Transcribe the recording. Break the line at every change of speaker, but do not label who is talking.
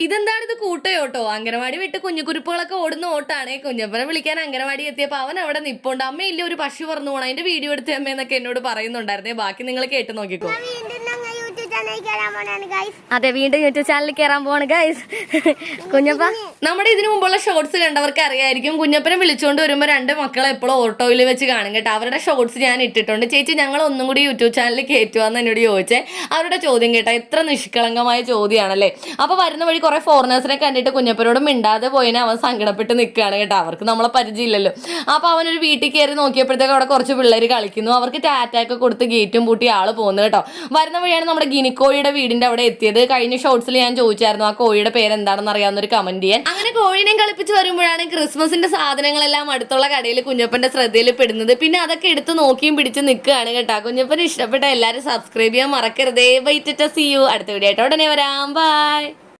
ഇതെന്താണ് ഇത് കൂട്ടയോട്ടോ? അംഗനവാടി വിട്ട് കുഞ്ഞുകുരുപ്പുകളൊക്കെ ഓടുന്ന ഓട്ടാണ്. കുഞ്ഞപ്പനെ വിളിക്കാൻ അംഗനവാടി എത്തിയപ്പോൾ അവൻ അവിടെ നിപ്പുണ്ട്. അമ്മയില്ല ഒരു പശു പറന്നു പോണം, അതിന്റെ വീഡിയോ എടുത്ത് അമ്മയെന്നൊക്കെ എന്നോട് പറയുന്നുണ്ടായിരുന്നേ. ബാക്കി നിങ്ങൾ കേട്ട് നോക്കിക്കോ. അതെ, വീണ്ടും യൂട്യൂബ് ചാനലിൽ കയറാൻ പോവാണ് ഗൈസ്. കുഞ്ഞപ്പ നമ്മുടെ ഇതിനു മുമ്പുള്ള ഷോർട്സ് കണ്ടവർക്ക് അറിയായിരിക്കും, കുഞ്ഞപ്പനെ വിളിച്ചുകൊണ്ട് വരുമ്പോൾ രണ്ട് മക്കളെ എപ്പോഴും ഓട്ടോയിൽ വെച്ച് കാണും കേട്ടോ. അവരുടെ ഷോർട്സ് ഞാൻ ഇട്ടിട്ടുണ്ട്. ചേച്ചി ഞങ്ങൾ ഒന്നും കൂടി യൂട്യൂബ് ചാനലിൽ കയറ്റുവാന്ന് എന്നോട് ചോദിച്ചേ. അവരുടെ ചോദ്യം കേട്ടോ, എത്ര നിഷ്കളങ്കമായ ചോദ്യമാണല്ലേ. അപ്പൊ വരുന്ന വഴി കുറെ ഫോറിനേഴ്സിനെ കണ്ടിട്ട് കുഞ്ഞപ്പനോട് മിണ്ടാതെ പോയിനെ അവൻ സങ്കടപ്പെട്ട് നിൽക്കുകയാണ് കേട്ടോ. അവർക്ക് നമ്മളെ പരിചയമില്ലല്ലോ. അപ്പൊ അവനൊരു വീട്ടിൽ കയറി നോക്കിയപ്പോഴത്തേക്ക് അവിടെ കുറച്ച് പിള്ളേർ കളിക്കുന്നു. അവർക്ക് ടാറ്റൊക്കെ കൊടുത്ത് ഗേറ്റും പൂട്ടി ആള് പോകുന്നു കേട്ടോ. വരുന്ന വഴിയാണ് നമ്മുടെ ഗിനിക്കോഴിയുടെ വീടിന്റെ അവിടെ എത്തിയത്. കഴിഞ്ഞ ഷോർട്സിൽ ഞാൻ ചോദിച്ചായിരുന്നു ആ കോഴിയുടെ പേര് എന്താണെന്ന് അറിയാവുന്ന ഒരു കമന്റ് ചെയ്യാൻ. അങ്ങനെ കോഴിനെയും കളിപ്പിച്ച് വരുമ്പോഴാണ് ക്രിസ്മസിന്റെ സാധനങ്ങളെല്ലാം അടുത്തുള്ള കടയിൽ കുഞ്ഞപ്പന്റെ ശ്രദ്ധയിൽ പെടുന്നത്. പിന്നെ അതൊക്കെ എടുത്ത് നോക്കിയും പിടിച്ച് നിൽക്കുകയാണ് കേട്ടോ. കുഞ്ഞപ്പന് ഇഷ്ടപ്പെട്ട എല്ലാവരും സബ്സ്ക്രൈബ് ചെയ്യാൻ മറക്കരുതേ. Bye tata, see you. അടുത്ത വീഡിയോ ആയിട്ട് ഉടനെ വരാം. ബൈ.